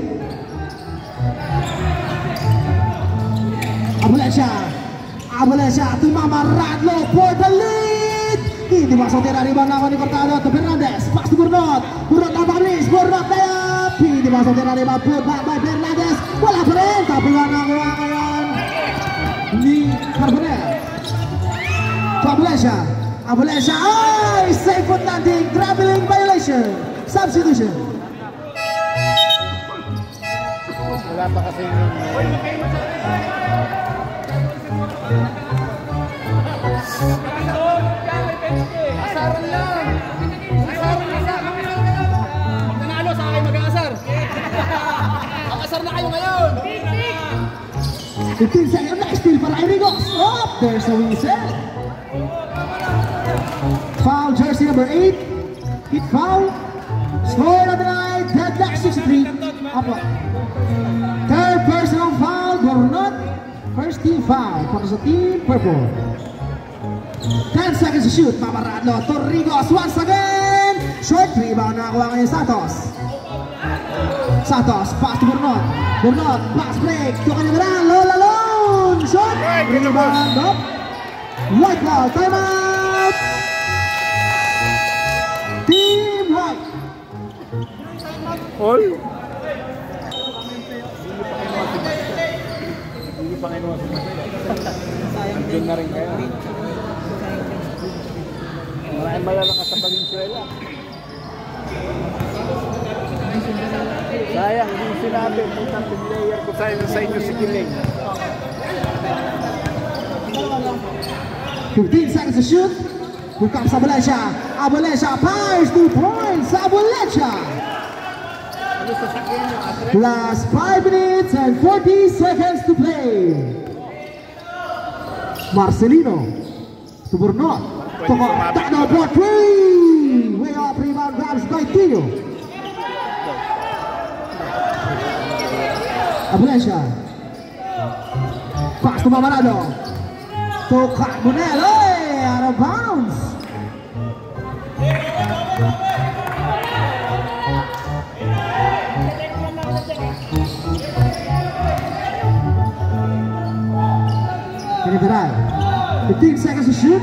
Abulencia to Mamarado for the lead. Hindi masuk tira. Rebound naman ni Cortado to Fernandez. Pass to Burnot. Burnot na Fabris. Burnot na up. Hindi masuk tira. Rebound put back by Fernandez. Wala pa rin. Tapuan na kuha ngayon ni Carbonell. To Abulencia. Ay! Safe foot landing. Traveling violation. Substitution. Wala pa kasi yung... Asaran lang. Asaran lang. Pag nanalo sa akin mag-aasar. Mag-asar na kayo ngayon. 15 seconds. Nice steal para Rigos. Oh, there's a whistle. Foul jersey number 8. Hit foul. Score of the night. Deadlock 63. Apo. Third personal foul. Burnot. First team foul para sa team purple. 10 seconds to shoot. Mamarado to Rigos once again. Short rebound na nakuha ngayon Santos. Santos pass to Burnot. Burnot pass break. To kanya na Lola Lone. Short rebound up. White ball. Time out. Team White. All? Hindi pa kinuha si Masya. Andun na rin kayo. Maraming malalakas sa Valenzuela. Sayang, hindi sinabi. Punang player ko sa inyo si Kiling. 15 seconds to shoot. Here comes Abulencia. Abulencia fires 2 points. Abulencia. Last 5 minutes and 40 seconds to play. Marcelino to Burnot. Cortado for 3. Way off rebound grabs by Tino. Abulencia. Pass to Mamarado. To Carbonell. Hey, out of bounds. General. 15 seconds to shoot.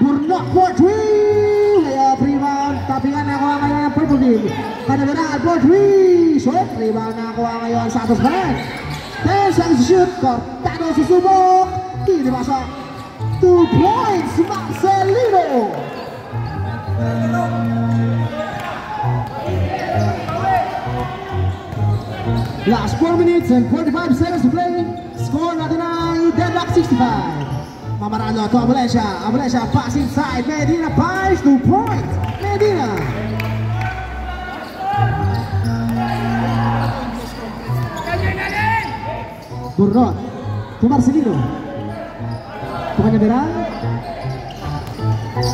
Burnot for 3. Way up Tapingan na kuha ngayon ang purple team. Canaveral for 3. Short. Rebound na kuha ngayon Santos Balan. 10 seconds to shoot. Cortado susubok. Hindi masok. 2 points. Marcelino. Last 4 minutes and 45 seconds to play. Score natin ay deadlock 65. Mamarado to Abulesha. Abulesha pass inside. Medina fires 2 points. Medina. Burnot to Marcelino. To Canaveral.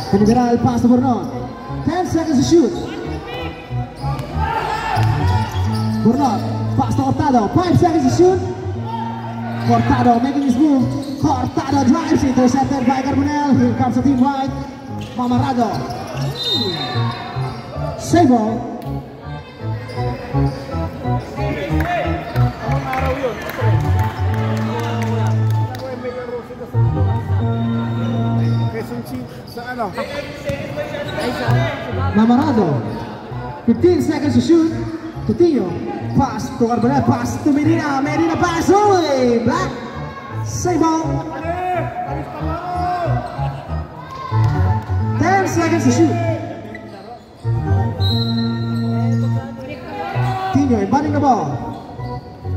Canaveral pass to Burnot. 10 seconds to shoot. Burnot pass to Cortado. 5 seconds to shoot. Cortado making his move. Cortado drives, intercepted by Carbonell. Here comes the team right. Mamarado. Save ball. Mamarado. 15 seconds to shoot. Coutinho. Pass to Carbonell. Pass to Medina. Medina pass away. Black. Save ball. 10 seconds to shoot. Coutinho inbounding the ball.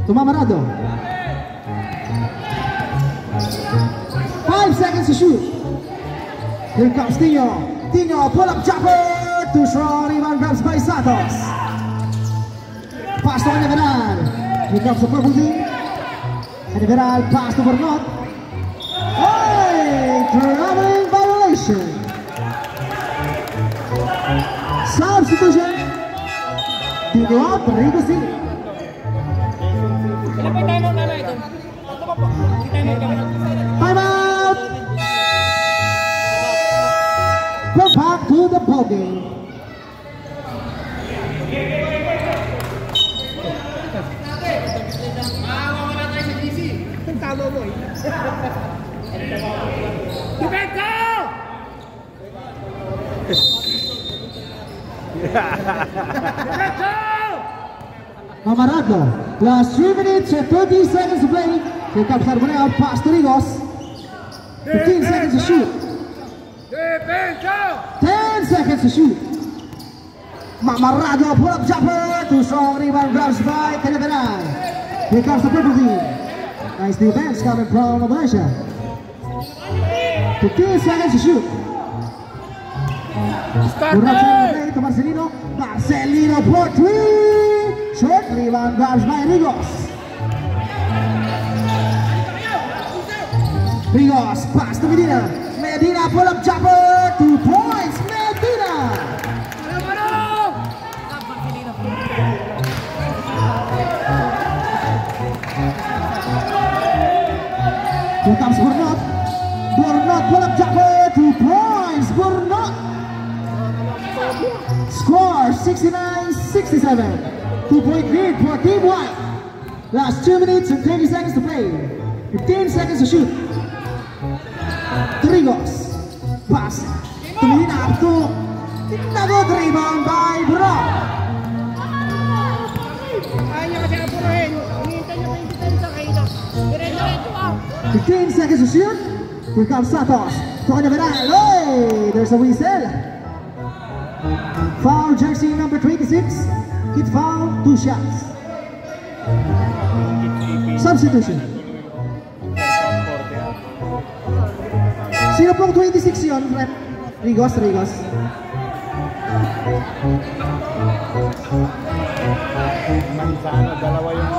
To Mamarado. 5 seconds to shoot. Here comes Tino. Tino pull up jumper. Too strong. Rebound grabs by Santos. Pass to Canaveral. Here comes the purple team. Canaveral pass to Burnot. Hey! Traveling violation. Substitution. Tino out. Rigo City. Time out. Go back to the ball game. Tama mo eh. Tibeko! Mamarado. Last 3 minutes and 30 seconds to play. Here comes Carbonell. Pass to Rigos. 15 seconds to shoot. 10 seconds to shoot. Mamarado pull up jumper. Too strong. Rebound grabs by Canaveral. Here comes the purple team. Nice defense coming from Malaysia. 15 seconds to shoot. To Marcelino. Marcelino for 3. Short rebound grabs by Rigos. Rigos pass to Medina. Medina pull up jumper. 2 points. Medina. Here comes Burnot. Burnot pull up jumper. 2 points. Burnot. Score 69-67. 2-point lead for Team White. Last 2 minutes and 30 seconds to play. 15 seconds to shoot. Rigos. Pass. To Medina up to. Another rebound by Burnot. Ayaw niya kasi apuruhin. Hinihintay niya pa yung detensa kayo. Dire-diretso ka. 15 seconds to shoot. Here comes Santos. To Canaveral. Hey, there's a whistle. Foul jersey number 26. Hit foul, 2 shots. Substitution. Sino pong 26 yun? Rigos. Manzano, dalawa yung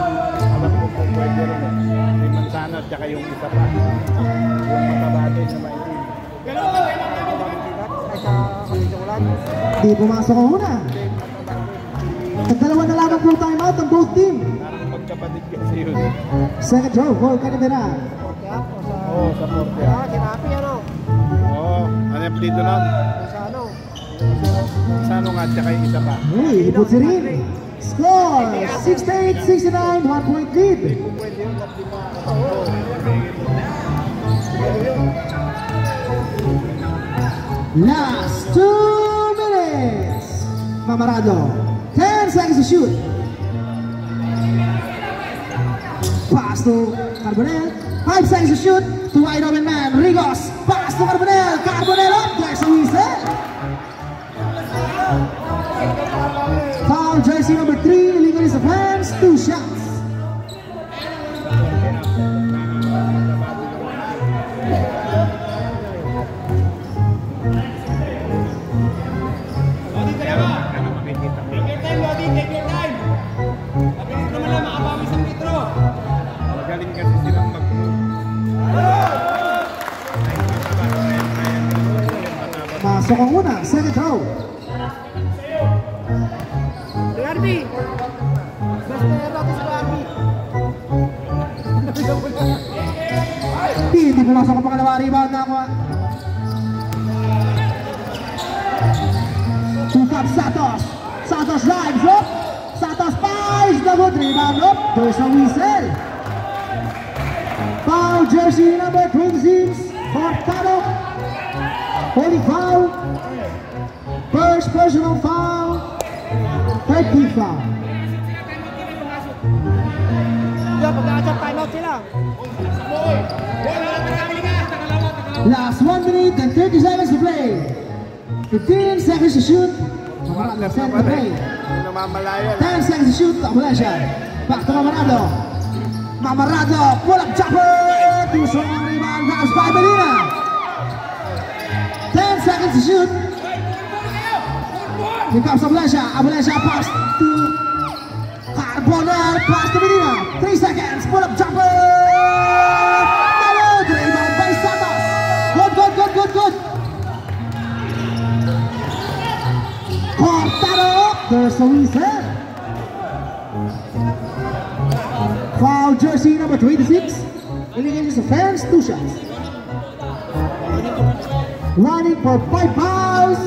alam ko kung pwede rin. May Manzano at saka yung isa pa. Yung matabagay na maitin. Di pumasok ang una. Nagdalawa na lamang po time out ang both team. Parang magkapatid kasi yun. Second throw for Canaveral. Oo, sa porte. Kinapi ano? Oo, ano yung dito nun? Sa ano? Sano nga at saka yung isa pa. Hey, ipot si Rin. Score 68-69, 1-point lead. Pwede yun, tapos pa. Last 2 minutes. Mamarado. 10 seconds to shoot. Pass to Carbonell. 5 seconds to shoot. To wide open man. Rigos. Pass to Carbonell. Carbonell up. There's a whistle. Foul jersey number 3. Illegal is offense. 2 shots. Magaling kasi silang mag-move. Masok ang una. Second row. Larby! Basta na natin sa Larby. Hindi pumasok ang pangalawa. Rebound na ako. Tukap Santos. Santos drives up. Santos fires the good. Rebound up. There's a whistle. Foul jersey number 26. Cortado. Holding foul. First personal foul. Third team foul. Pag-aacap time out sila. Last 1 minute and 30 seconds to play. 15 seconds to shoot. Mamarado, set to play. Namamalaya. 10 seconds to shoot. Wala siya. Back to Mamarado. Mamarado. Pull up jumper. Two strong rebound. Grabs by Medina. 10 seconds to shoot. Here comes Abulasia. Abulasia pass to Carbonell. Pass to Medina. 3 seconds. Pull up jumper. Good rebound by Santos. Good. Cortado. There's a whistle. Foul jersey number 26. Illegal is offense. 2 shots. Running for 5 fouls.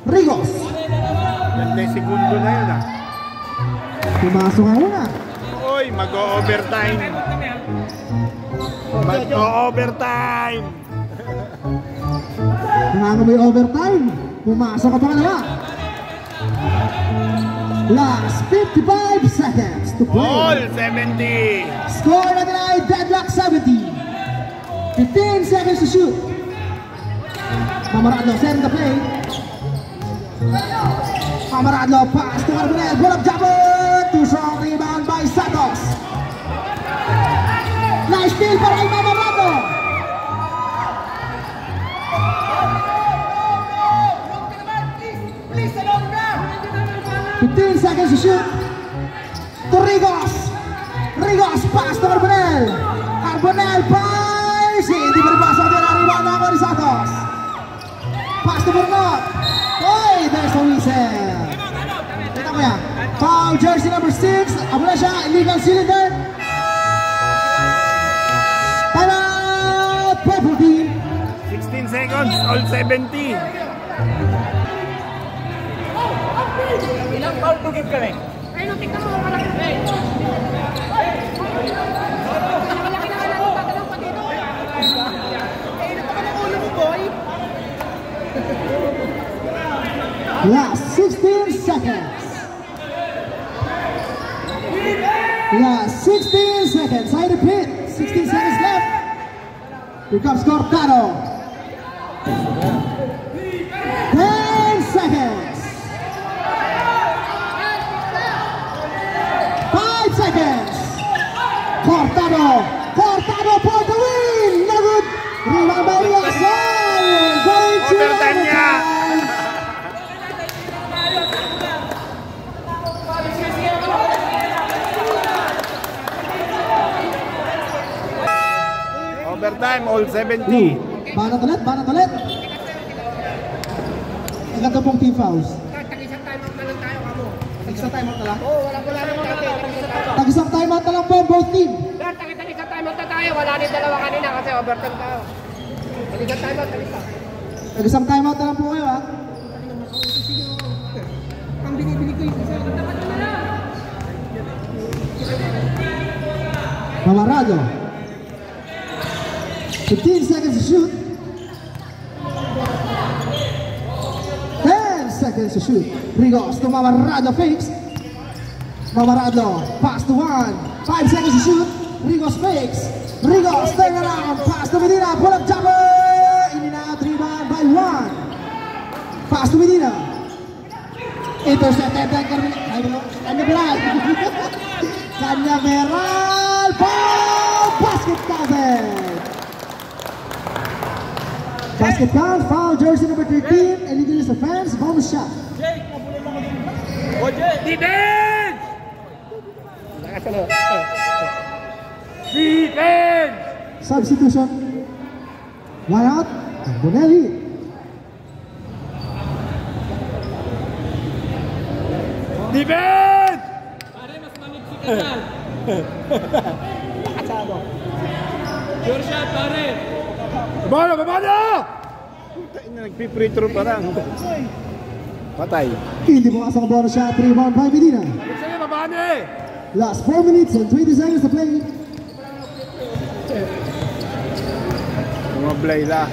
Rigos. Ganda yung segundo na yun ah. Pumasok ang una. Uy, mag-o-overtime. Mag-o-overtime. Nangangamoy overtime. Pumasok ang pangalawa. Last 55 seconds to All play. 70. Score natin ay deadlock 70. 15 seconds to shoot. Mamarado set the play. Mamarado pass to Carbonell. Pull up jumper. Too strong rebound by Santos. Nice steal para kay Mamarado. Please, along na! 15 seconds to shoot. To Rigos. Rigos pass to Carbonell. Carbonell pass. Hindi pa rin pasok din ang rebound na ako ni Santos. Pass to Burnot. Oy, there's a whistle. Kita mo yan. Foul jersey number 6. Abula siya. Illegal cylinder. Time out. Purple team. 16 seconds. All 70. Ilang foul to give kami? Ay, no, tingnan mo. Malaki na natin tatanong pa dito. Eh, napaka ng ulo mo, boy. Last 16 seconds. Last 16 seconds. I repeat. 16 seconds left. Here comes Cortado. 10 seconds. 5 seconds. Cortado for the win. No good. Rebound by Yaxel. Going to Overtime niya. Overtime. All 70. Banat ulit. Ilan ka pong team fouls? Tag-isang time out na lang tayo, kamo. Isang timeout na lang? Oo, wala naman natin. Tag-isang time out. Tag-isang timeout na lang po both team. Sir, tag-isang time out na tayo. Wala din dalawa kanina kasi overtime tayo. Tag-isang time out, tag-isang. Tag-isang timeout na lang po kayo ha. Ang binibili ko yung isa. Mamarado. 15 seconds to shoot. 10 seconds seconds to shoot. Rigos to Mamarado, fakes. Mamarado, pass to 1. 5 seconds to shoot. Rigos fakes. Rigos, turn around, pass to Medina, pull up jumper. In and out, rebound by 1. Pass to Medina. Intercepted by Canyaveral. Canyaveral, basket counted. Basket count, foul, jersey number 13, illegal use of offense, bonus shot. Defense! Defense! Substitution. One out, Bonelli. Defense! Pare, mas manigsi ka dyan. Nakasado. Pure shot, pare. Babala! Babala! Nagpi-free throw pa lang. Patay. Hindi mo kasang bonus shot, rebound by Medina. Sabi sa'yo, babane! Last 4 minutes and 20 seconds to play. Mga Blayla.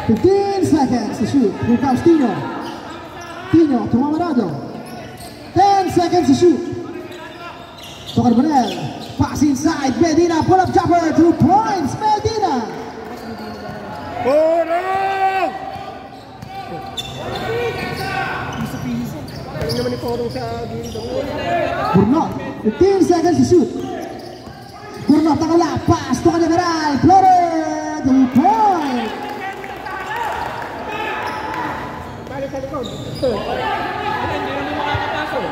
15 seconds to shoot. Here comes Tino. Tino to Mamarado. 10 seconds to shoot. To Carbonell. Pass inside. Medina. Pull up jumper. 2 points. Medina. Porong! Alam naman ni Porong sa gilid. Burnot. 15 seconds to shoot. Burnot nakala. Pass to Canyaveral. Floater. 2 points. Balik sa likod. Hindi naman makakapasok.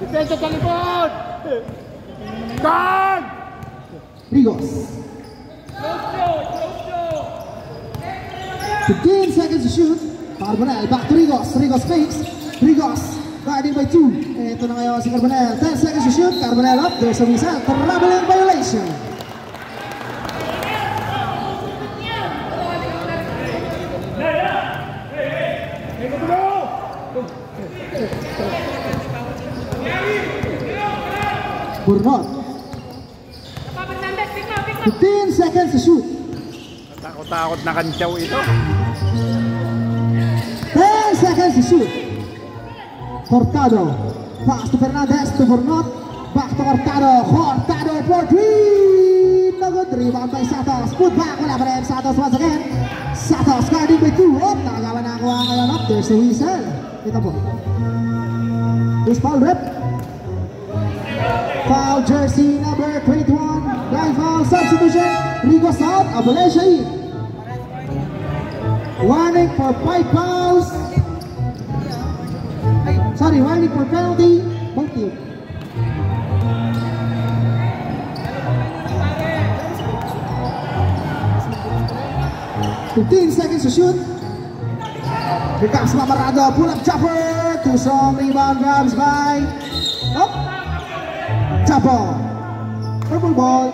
Depensa sa likod! Kan! Rigos. 15 seconds to shoot. Carbonell, back to Rigos. Rigos fakes. Rigos, guarding by 2. Ito na ngayon si Carbonell. 10 seconds to shoot. Carbonell up. There's a missile. Traveling violation. Burnot. 15 seconds to shoot. Takot-takot na kantsaw ito. 10 seconds to shoot. Cortado. Pass to Fernandez to Burnot. Back to Cortado. Cortado for 3. No good. Rebound by Santos. Put back. Wala pa rin Santos once again. Santos guarding by 2. Oh, nakagawa na ako ngayon up. There's a whistle. Kita po. This foul rep. Foul jersey number 21. Blind foul substitution. Rigos out. Abulesha in. Warning for 5 fouls. Sorry, warning for penalty. Both team. $15 seconds to shoot. Here comes Mamarado. Pull up jumper. Too strong. Rebound grabs by. Oh. Chapo. Purple ball.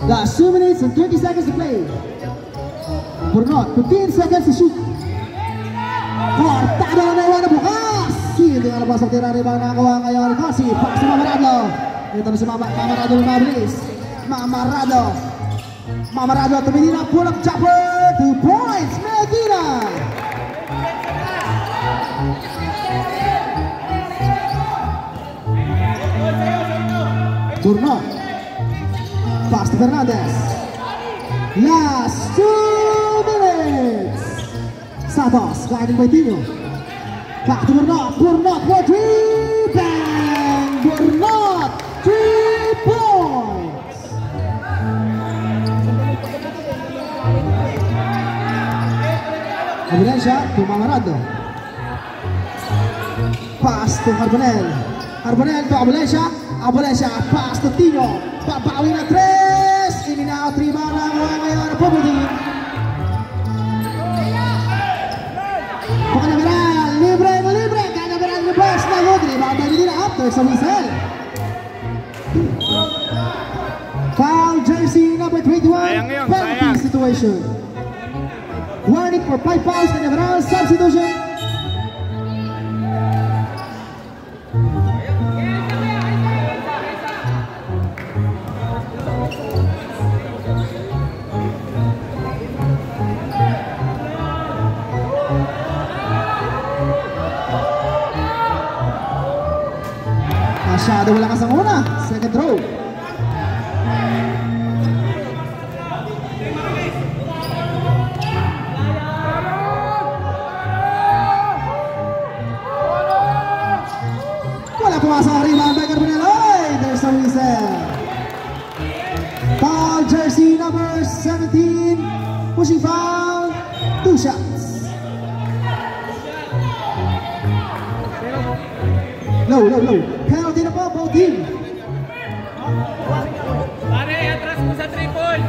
Last 2 minutes and 20 seconds to play. Burnot, 15 seconds to shoot. Cortado na iwan na bukas. Hindi nga napasok tira rebound na kuha ngayon. Kasi pass si Mamarado. Ito na si Mamarado na mabilis. Mamarado. Mamarado to Medina, pull up jumper, 2 points, Medina! Burnot. Pass to Fernandez. Last 2 minutes. Santos, guiding by Tino. Back to Burnot, Burnot for 3, bang! Burnot, 3 points! Abulesha to Mamarado. Pass to Carbonell. Carbonell to Abulesha. Abulesha, pass to Tino. Papawi na 3. In and out, rebound na ngayon. Pumuli. Canyaveral, libre mo libre. Canyaveral mo boss na good. Rebound by Medina after sa whistle. Foul jersey number 21. Penalty situation. Warning for 5 fouls. Canyaveral, substitution. number 17, pushing foul, 2 shots. Low. Penalty na po, both team. Pare, atras mo sa triple.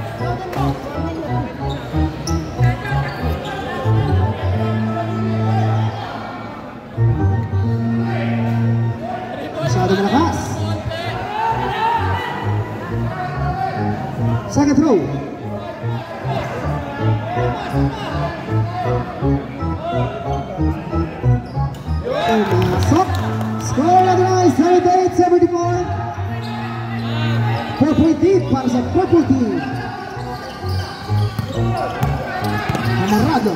Masyado malakas. Second throw. Pumasok. Score na ay 78-74. 4-point lead para sa purple team. Mamarrado.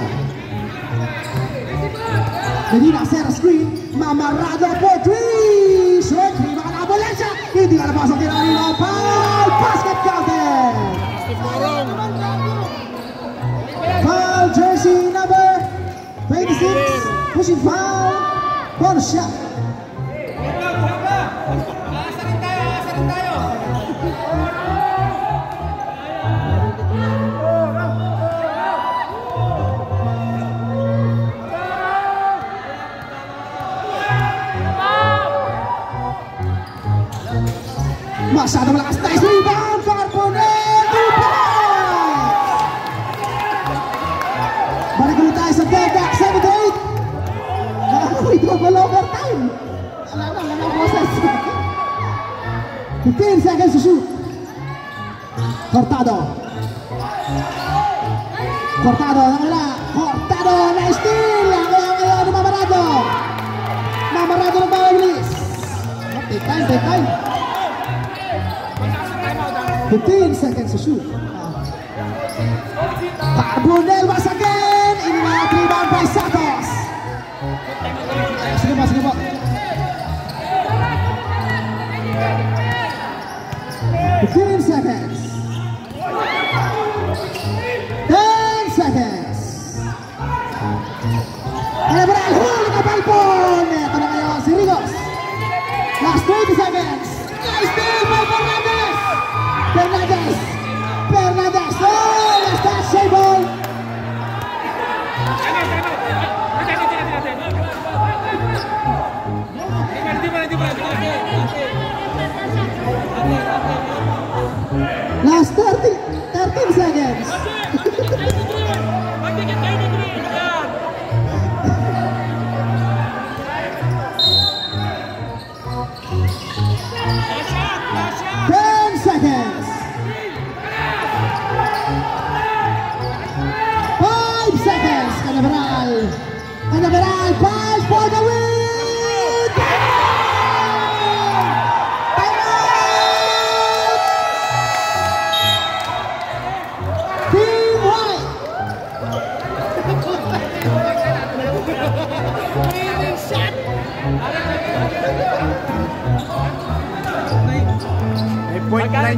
Medina Serra screen. Mamarrado for 3. Short. Hindi makakabalansya. Hindi ka napasok din ang ino. Foul. Basket counted. Foul jersey number 26. Pushing foul. Bonus shot. Aasarin tayo. Masyado malakas. Nice rebound. Carbonell. 2 points. Balik ulit tayo sa Delta. 7-8. Nakakawin double overtime. Wala na process. 15 seconds to shoot. Cortado. Nice steal. Ang Mamarrado. Mamarrado ng bawal bilis. Take time. 15 seconds to shoot. Carbonell once again. In-out rebound by Santos. Sige po. 15 seconds. 10 seconds. Alabral, huli na balpon. Ito na ngayon si Rigos. Last 20 seconds. Nice steal by Fernandez. Oh, let's touch the ball. Last 13 seconds. Seconds. 5 seconds. Canaveral. 5 for the win. Time out. Team white.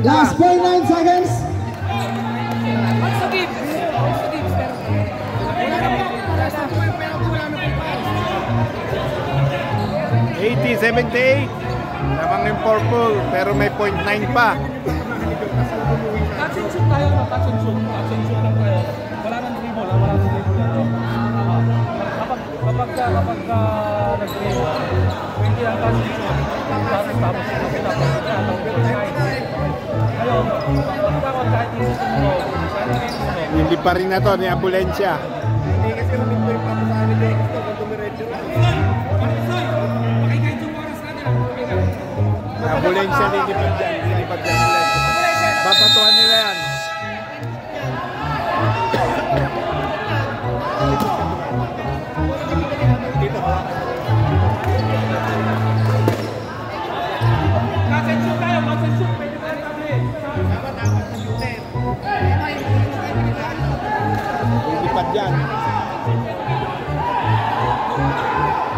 Last 0.9 seconds. 80-78. Lamang yung purple, pero may 0.9 pa. Catch and shoot tayo. Catch and shoot lang tayo. Wala nang dribble. Kapag nag-dribble, pwede ang catch and shoot. Tapos ngayon, pagkakot kahit isip mo, Hindi pa rin na to, ni Ambulancia. hindi kasi namit-break pa sa amin eh. Gusto kong dumiretso. Ambulancia, lilipat dyan. Papatuhan nila yan. Lilipat dyan.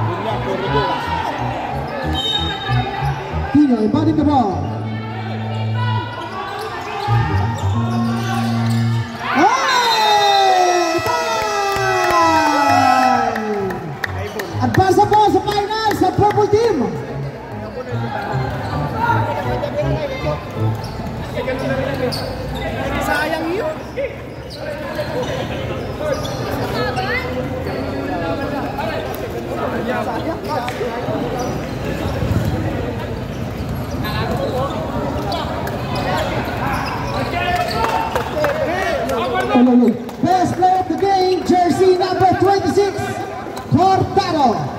Yun lang, puro doon. Pinoy, body the ball. Advance po sa final sa purple team. Sayang yun. Best player of the game, jersey number 26, Cortado.